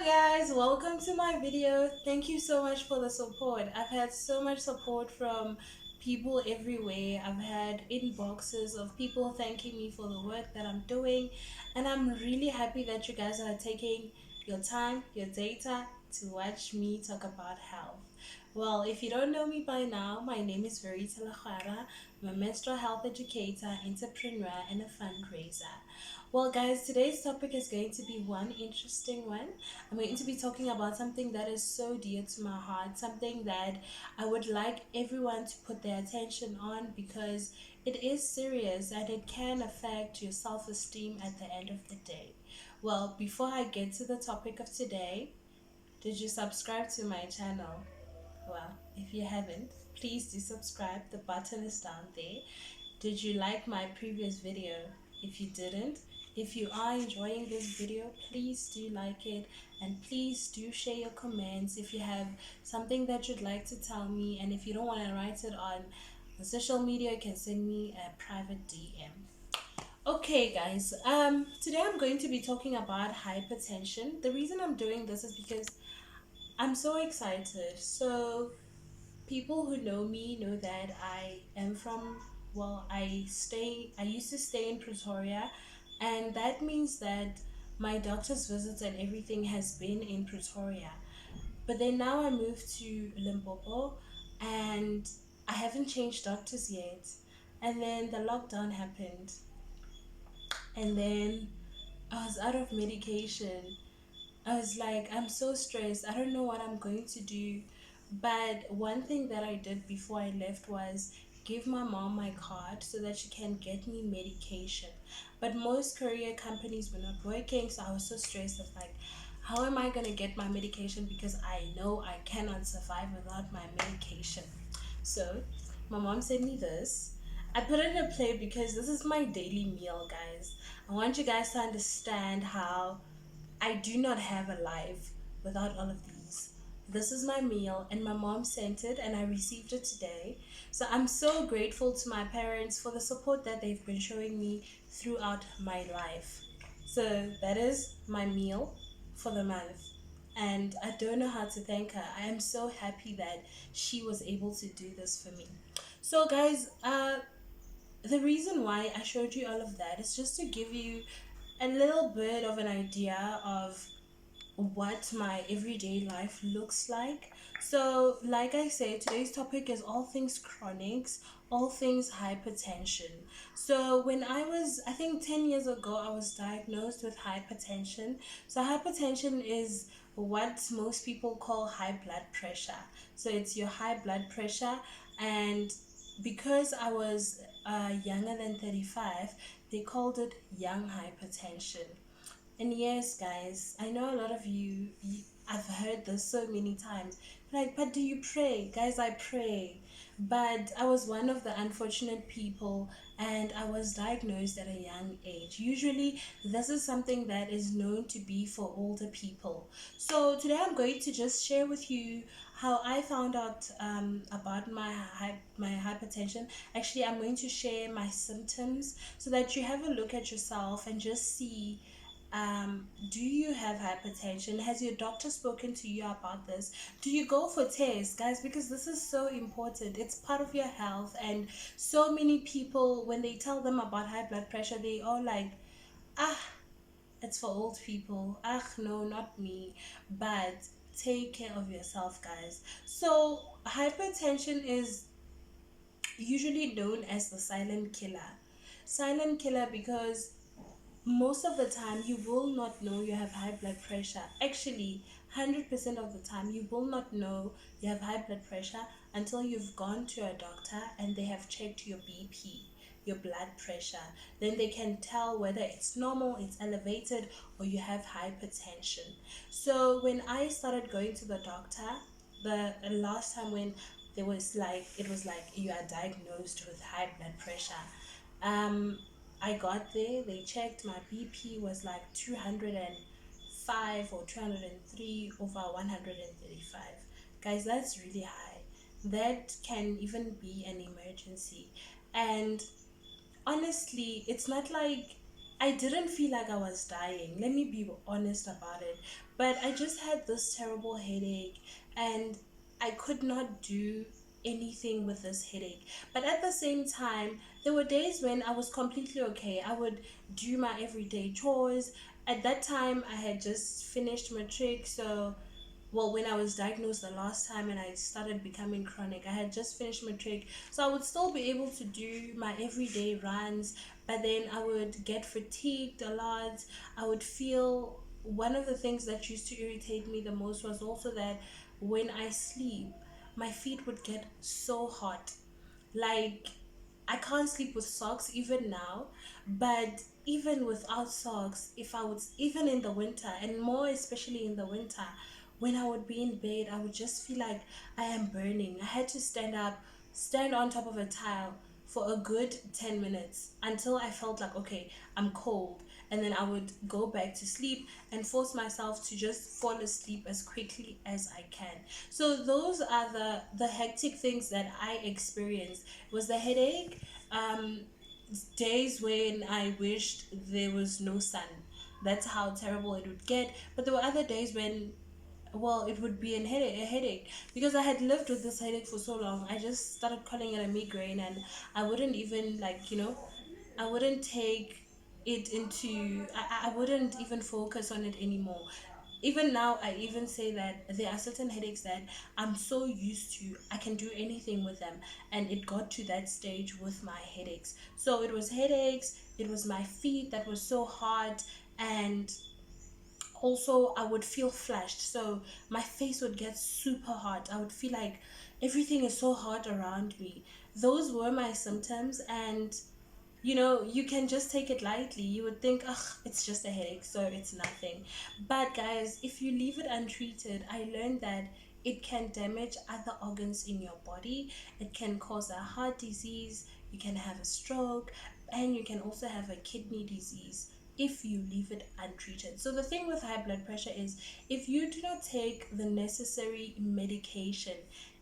guys, welcome to my video. Thank you so much for the support. I've had so much support from people everywhere. I've had inboxes of people thanking me for the work that I'm doing, and I'm really happy that you guys are taking your time, your data to watch me talk about health. Well, if you don't know me by now, my name is Verita. I'm a menstrual health educator, entrepreneur, and a fundraiser. Well, guys, today's topic is going to be one interesting one. I'm going to be talking about something that is so dear to my heart, something that I would like everyone to put their attention on because it is serious and it can affect your self esteem at the end of the day. Well, before I get to the topic of today, did you subscribe to my channel? Well, if you haven't, please do subscribe. The button is down there. Did you like my previous video? If you didn't, if you are enjoying this video, please do like it and please do share your comments if you have something that you'd like to tell me, and if you don't want to write it on social media, you can send me a private DM. Okay guys, today I'm going to be talking about hypertension. The reason I'm doing this is because I'm so excited. So people who know me know that I am from, well, I used to stay in Pretoria, and that means that my doctor's visits and everything has been in Pretoria. But then now I moved to Limpopo, and I haven't changed doctors yet. And then the lockdown happened, and then I was out of medication. I was like, I'm so stressed. I don't know what I'm going to do. But one thing that I did before I left was give my mom my card so that she can get me medication. But most courier companies were not working, so I was so stressed. I was like, how am I going to get my medication? Because I know I cannot survive without my medication. So my mom sent me this. I put it in a plate because this is my daily meal, guys. I want you guys to understand how I do not have a life without all of these. This is my meal, and my mom sent it, and I received it today. So I'm so grateful to my parents for the support that they've been showing me throughout my life. So that is my meal for the month. And I don't know how to thank her. I am so happy that she was able to do this for me. So, guys, the reason why I showed you all of that is just to give you a little bit of an idea of what my everyday life looks like. So, like I said, today's topic is all things chronics, all things hypertension. So, when I think 10 years ago, I was diagnosed with hypertension. So, hypertension is what most people call high blood pressure. So, it's your high blood pressure, and because I was younger than 35, they called it young hypertension. And yes, guys, I know a lot of I've heard this so many times. Like, but do you pray? Guys, I pray. But I was one of the unfortunate people, and I was diagnosed at a young age. Usually, this is something that is known to be for older people. So, today I'm going to just share with you how I found out about my hypertension. Actually, I'm going to share my symptoms so that you have a look at yourself and just see, do you have hypertension? Has your doctor spoken to you about this? Do you go for tests, guys? Because this is so important. It's part of your health, and so many people, when they tell them about high blood pressure, they all like, ah, it's for old people. Ah, no, not me. But take care of yourself, guys. So hypertension is usually known as the silent killer. Silent killer because most of the time you will not know you have high blood pressure. Actually, 100% of the time you will not know you have high blood pressure until you've gone to a doctor and they have checked your BP, your blood pressure. Then they can tell whether it's normal, it's elevated, or you have hypertension. So when I started going to the doctor, the last time when it was like you are diagnosed with high blood pressure, um I got there, they checked, my BP was like 205 or 203 over 135. Guys, that's really high. That can even be an emergency. And honestly, it's not like I didn't feel like I was dying. Let me be honest about it. But I just had this terrible headache, and I could not do anything with this headache. But at the same time, there were days when I was completely okay. I would do my everyday chores. At that time, I had just finished matric, so well, when I was diagnosed the last time and I started becoming chronic, I had just finished matric, so I would still be able to do my everyday runs, but then I would get fatigued a lot. I would feel, one of the things that used to irritate me the most was also that when I sleep, my feet would get so hot. Like, I can't sleep with socks even now, but even without socks, if I would, even in the winter, and more especially in the winter, when I would be in bed, I would just feel like I am burning. I had to stand up, stand on top of a tile for a good 10 minutes until I felt like, okay, I'm cold. And then I would go back to sleep and force myself to just fall asleep as quickly as I can. So those are the hectic things that I experienced. Was the headache, um, days when I wished there was no sun. That's how terrible it would get. But there were other days when, well, it would be a headache because I had lived with this headache for so long. I just started calling it a migraine, and I wouldn't even, like, I wouldn't take it into, I wouldn't even focus on it anymore. Even now, I even say that there are certain headaches that I'm so used to, I can do anything with them. And it got to that stage with my headaches. So it was headaches, it was my feet that was so hot, and also I would feel flushed, so my face would get super hot. I would feel like everything is so hot around me. Those were my symptoms, and you can just take it lightly. You would think, ugh, it's just a headache, so it's nothing. But guys, if you leave it untreated, I learned that it can damage other organs in your body. It can cause a heart disease, you can have a stroke, and you can also have a kidney disease if you leave it untreated. So the thing with high blood pressure is, if you do not take the necessary medication,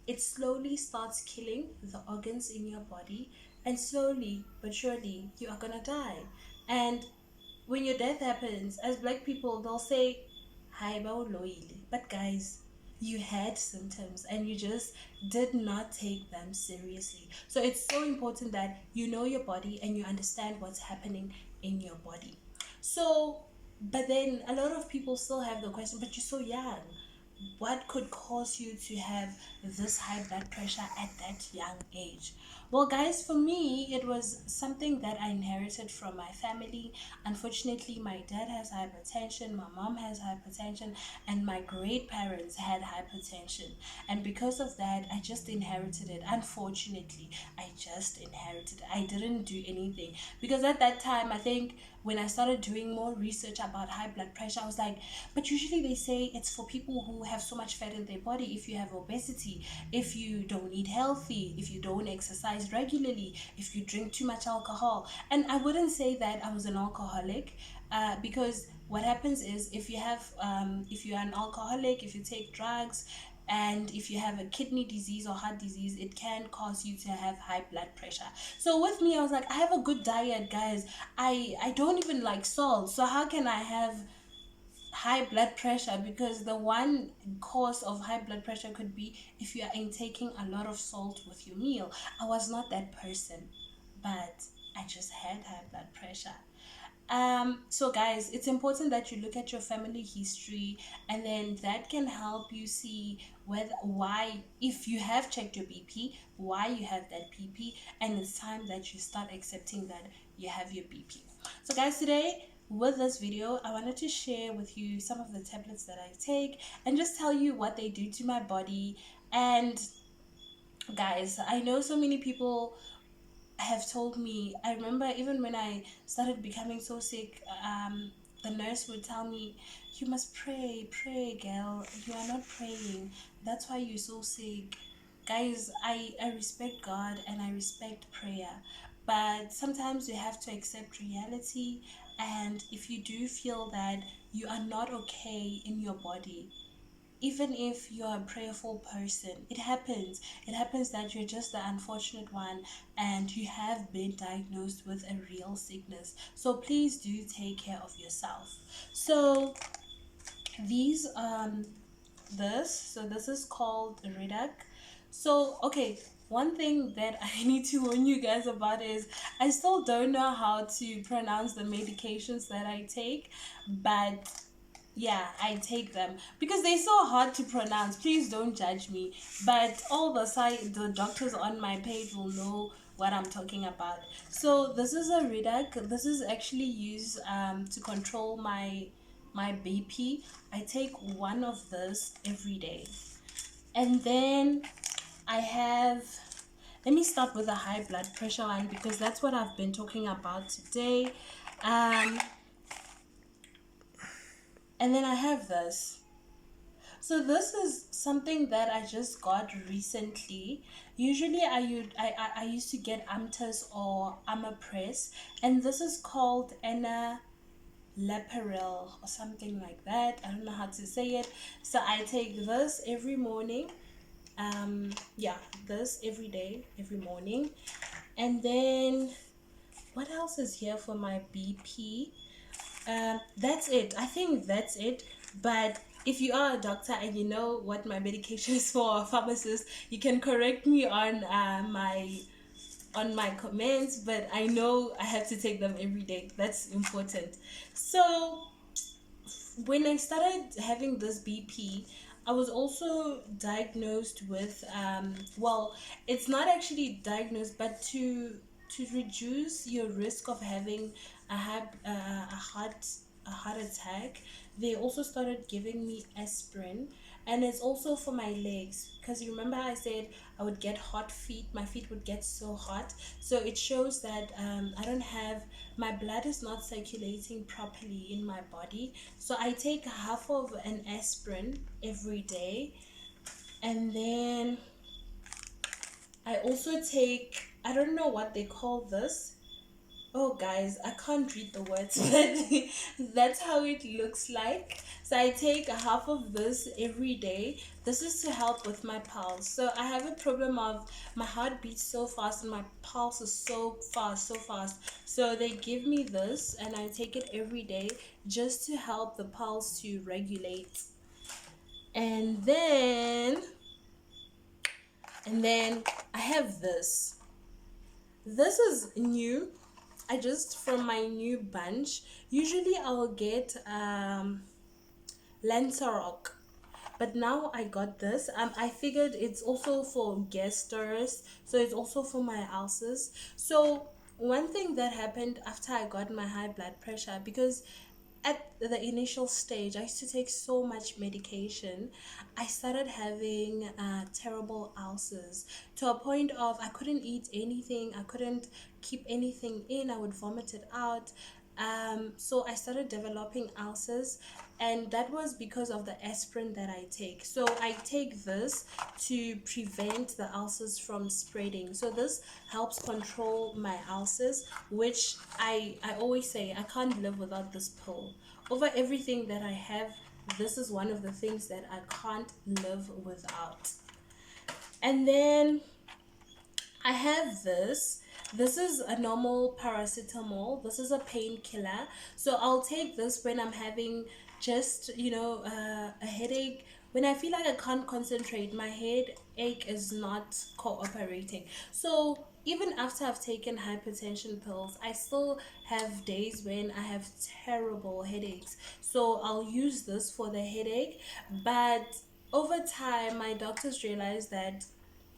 it slowly starts killing the organs in your body, and slowly but surely you are gonna die. And when your death happens, as black people, they'll say, "Hi, bawuloyile." But guys, you had symptoms and you just did not take them seriously. So it's so important that you know your body and you understand what's happening in your body. So, but then a lot of people still have the question, but you're so young. What could cause you to have this high blood pressure at that young age? Well, guys, for me, it was something that I inherited from my family. Unfortunately, my dad has hypertension, my mom has hypertension, and my great parents had hypertension. And because of that, I just inherited it. Unfortunately, I just inherited it. I didn't do anything. Because at that time, I think when I started doing more research about high blood pressure, I was like, but usually they say it's for people who have so much fat in their body. If you have obesity, if you don't eat healthy, if you don't exercise regularly, if you drink too much alcohol. And I wouldn't say that I was an alcoholic, because what happens is, if you're an alcoholic, if you take drugs, and if you have a kidney disease or heart disease, it can cause you to have high blood pressure. So with me, I was like, I have a good diet, guys. I don't even like salt, so how can I have high blood pressure? Because the one cause of high blood pressure could be if you are intaking a lot of salt with your meal. I was not that person, but I just had high blood pressure. So guys, it's important that you look at your family history, and then that can help you see whether, why, if you have checked your BP, why you have that BP, and it's time that you start accepting that you have your BP. So guys, today with this video, I wanted to share with you some of the tablets that I take and just tell you what they do to my body. And guys, I know so many people have told me, I remember even when I started becoming so sick, the nurse would tell me, you must pray, girl. You are not praying. That's why you're so sick. Guys, I respect God and I respect prayer. But sometimes you have to accept reality. And if you do feel that you are not okay in your body, even if you're a prayerful person, it happens. It happens that you're just the unfortunate one and you have been diagnosed with a real sickness. So please do take care of yourself. So these this is called Redac. So okay, one thing that I need to warn you guys about is I still don't know how to pronounce the medications that I take, but yeah, I take them because they're so hard to pronounce. Please don't judge me, but all the doctors on my page will know what I'm talking about. So this is a Redac. This is actually used to control my BP. I take one of this every day. And then I have, let me start with the high blood pressure one because that's what I've been talking about today. Um, and then I have this. So this is something that I just got recently. Usually I used to get Amtas or Amapress, and this is called Enalapril or something like that. I don't know how to say it. So I take this every morning. Yeah, this every day, every morning. And then what else is here for my BP? That's it. I think that's it. But if you are a doctor and you know what my medication is for, a pharmacist, you can correct me on my comments. But I know I have to take them every day. That's important. So when I started having this BP, I was also diagnosed with well, it's not actually diagnosed, but to reduce your risk of having a heart attack, they also started giving me aspirin, and it's also for my legs because you remember I said I would get hot feet, my feet would get so hot. So it shows that I don't have, my blood is not circulating properly in my body. So I take half of an aspirin every day. And then I also take, I don't know what they call this. Oh, guys, I can't read the words, but that's how it looks like. So I take a half of this every day. This is to help with my pulse. So I have a problem of my heart beats so fast and my pulse is so fast, so fast. So they give me this and I take it every day just to help the pulse to regulate. And then, and then I have this. This is new. I just from my new bunch. Usually I will get Lanzarote, but now I got this. I figured it's also for gasters, so it's also for my ulcers. So one thing that happened after I got my high blood pressure, because at the initial stage I used to take so much medication, I started having terrible ulcers to a point of I couldn't eat anything, I couldn't keep anything in, I would vomit it out. So I started developing ulcers, and that was because of the aspirin that I take. So I take this to prevent the ulcers from spreading. So this helps control my ulcers, which I always say I can't live without this pill. Over everything that I have, this is one of the things that I can't live without. And then I have this. This is a normal paracetamol. This is a painkiller. So I'll take this when I'm having just, a headache. When I feel like I can't concentrate, my headache is not cooperating. So even after I've taken hypertension pills, I still have days when I have terrible headaches. So I'll use this for the headache. But over time, my doctors realized that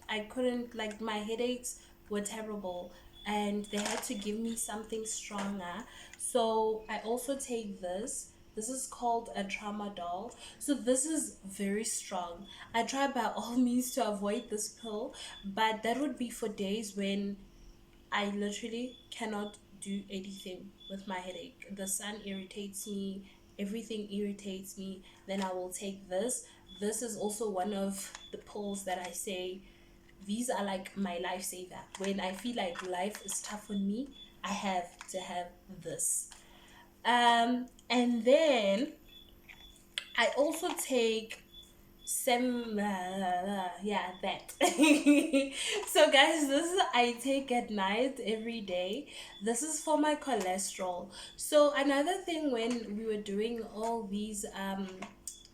I couldn't, like, my headaches were terrible and they had to give me something stronger. So I also take this. This is called a tramadol. So this is very strong. I try by all means to avoid this pill, but that would be for days when I literally cannot do anything with my headache. The sun irritates me, everything irritates me. Then I will take this. This is also one of the pills that I say these are like my lifesaver. When I feel like life is tough on me, I have to have this. And then I also take yeah, that. So guys, this is I take at night every day. This is for my cholesterol. So another thing, when we were doing all these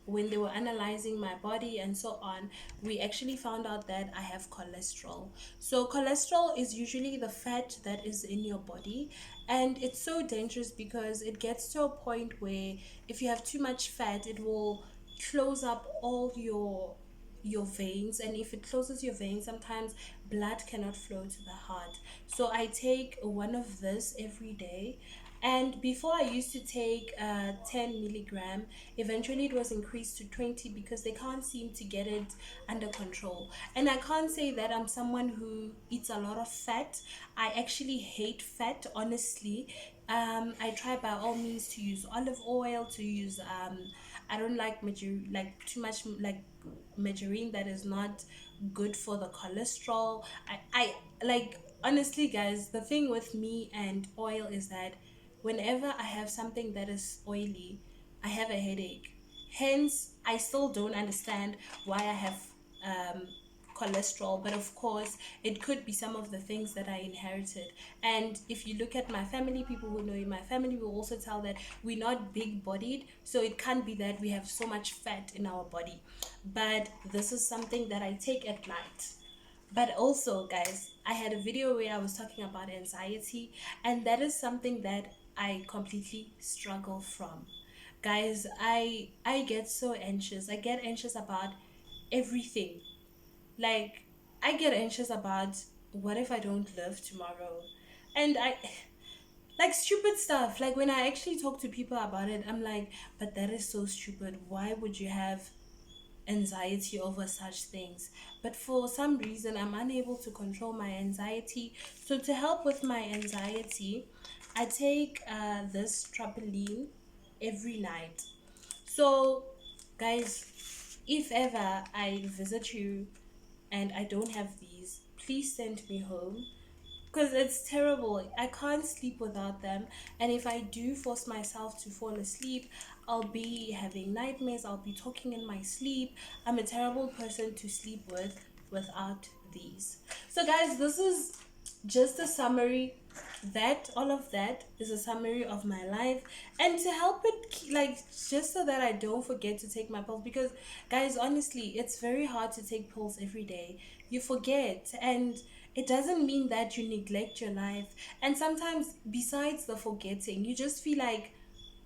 when they were analyzing my body and so on, we actually found out that I have cholesterol. So cholesterol is usually the fat that is in your body, and it's so dangerous because it gets to a point where if you have too much fat, it will close up all your veins, and if it closes your veins, sometimes blood cannot flow to the heart. So I take one of this every day, and before I used to take 10 milligram. Eventually it was increased to 20 because they can't seem to get it under control. And I can't say that I'm someone who eats a lot of fat. I actually hate fat, honestly. I try by all means to use olive oil, to use I don't like like too much like margarine that is not good for the cholesterol. I like, honestly guys, the thing with me and oil is that whenever I have something that is oily, I have a headache. Hence, I still don't understand why I have um, cholesterol, but of course, it could be some of the things that I inherited. And if you look at my family, people who know in my family will also tell that we're not big bodied, so it can't be that we have so much fat in our body. But this is something that I take at night. But also, guys, I had a video where I was talking about anxiety, and that is something that I completely struggle from. Guys, I get so anxious. I get anxious about everything. Like, I get anxious about what if I don't live tomorrow? And I like stupid stuff. Like when I actually talk to people about it, I'm like, but that is so stupid. Why would you have anxiety over such things? But for some reason I'm unable to control my anxiety. So to help with my anxiety, I take this trampoline every night. So guys, if ever I visit you and I don't have these, please send me home because it's terrible. I can't sleep without them, and if I do force myself to fall asleep, I'll be having nightmares. I'll be talking in my sleep. I'm a terrible person to sleep with without these. So guys, this is just a summary. That all of that is a summary of my life, and to help it like just so that I don't forget to take my pills, because guys, honestly, it's very hard to take pills every day. You forget, and it doesn't mean that you neglect your life. And sometimes besides the forgetting, you just feel like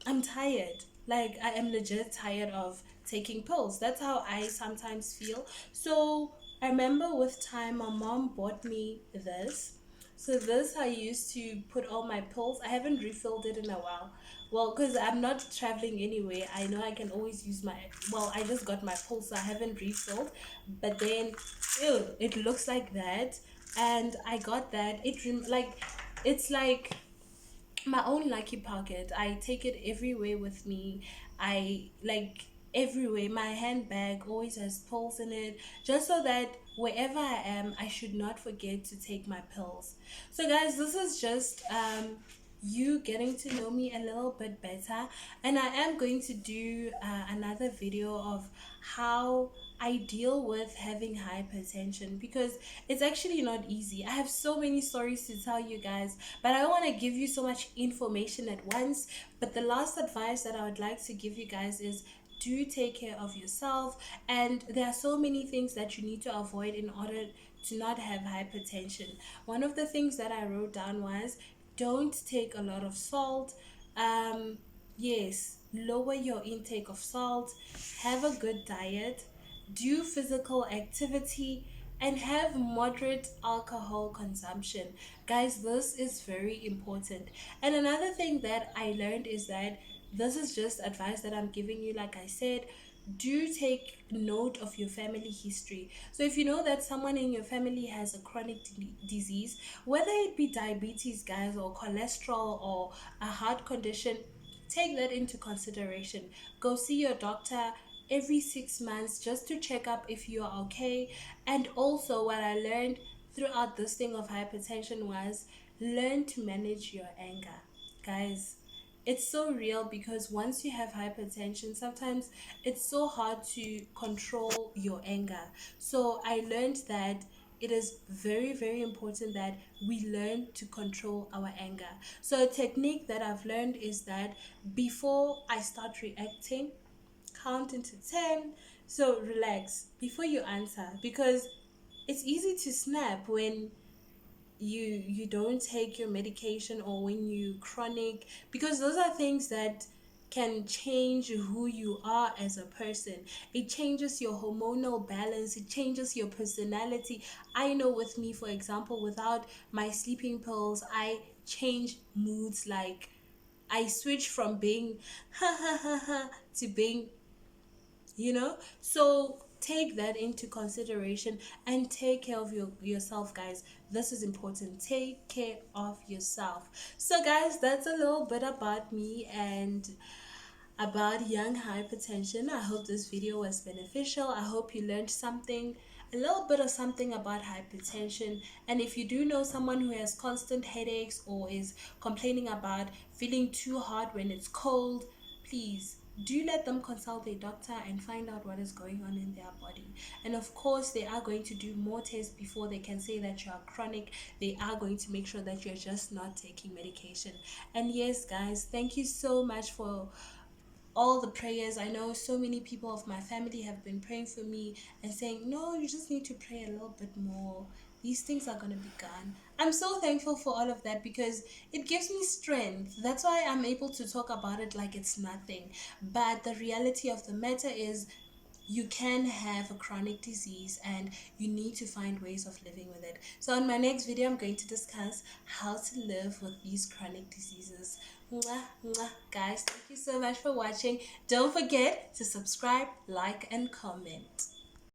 I'm tired. Like I am legit tired of taking pills. That's how I sometimes feel. So I remember with time my mom bought me this. So this I used to put all my pills. I haven't refilled it in a while. Well, because I'm not traveling anywhere, I know I can always use my. Well, I just got my pills, so I haven't refilled. But then, ew, it looks like that, and I got that. Like, it's like my own lucky pocket. I take it everywhere with me. I like everywhere. My handbag always has pills in it, just so that wherever I am, I should not forget to take my pills. So, guys, this is just you getting to know me a little bit better, and I am going to do another video of how I deal with having hypertension, because it's actually not easy. I have so many stories to tell you guys, but I don't want to give you so much information at once. But the last advice that I would like to give you guys is, do take care of yourself, and there are so many things that you need to avoid in order to not have hypertension. One of the things that I wrote down was, don't take a lot of salt. Yes, lower your intake of salt, have a good diet, do physical activity, and have moderate alcohol consumption. Guys, this is very important. And another thing that I learned is that this is just advice that I'm giving you. Like I said, do take note of your family history. So if you know that someone in your family has a chronic disease, whether it be diabetes, guys, or cholesterol, or a heart condition, take that into consideration. Go see your doctor every 6 months just to check up if you are okay. And also, what I learned throughout this thing of hypertension was, learn to manage your anger. Guys, it's so real because once you have hypertension, sometimes it's so hard to control your anger. So I learned that it is very, very important that we learn to control our anger. So a technique that I've learned is that before I start reacting, count into 10. So relax before you answer, because it's easy to snap when you don't take your medication, or when you chronic, because those are things that can change who you are as a person. It changes your hormonal balance, it changes your personality. I know with me, for example, without my sleeping pills, I change moods. Like, I switch from being ha ha ha ha to being, so take that into consideration and take care of yourself, guys. This is important. Take care of yourself. So guys, that's a little bit about me and about young hypertension. I hope this video was beneficial. I hope you learned something, a little bit of something about hypertension. And if you do know someone who has constant headaches or is complaining about feeling too hot when it's cold, please do let them consult a doctor and find out what is going on in their body. And of course, they are going to do more tests before they can say that you are chronic. They are going to make sure that you're just not taking medication. And yes, guys, thank you so much for all the prayers. I know so many people of my family have been praying for me and saying, no, you just need to pray a little bit more. These things are going to be gone. I'm so thankful for all of that because it gives me strength. That's why I'm able to talk about it like it's nothing. But the reality of the matter is, you can have a chronic disease and you need to find ways of living with it. So on my next video, I'm going to discuss how to live with these chronic diseases. Mwah, mwah. Guys, thank you so much for watching. Don't forget to subscribe, like, and comment.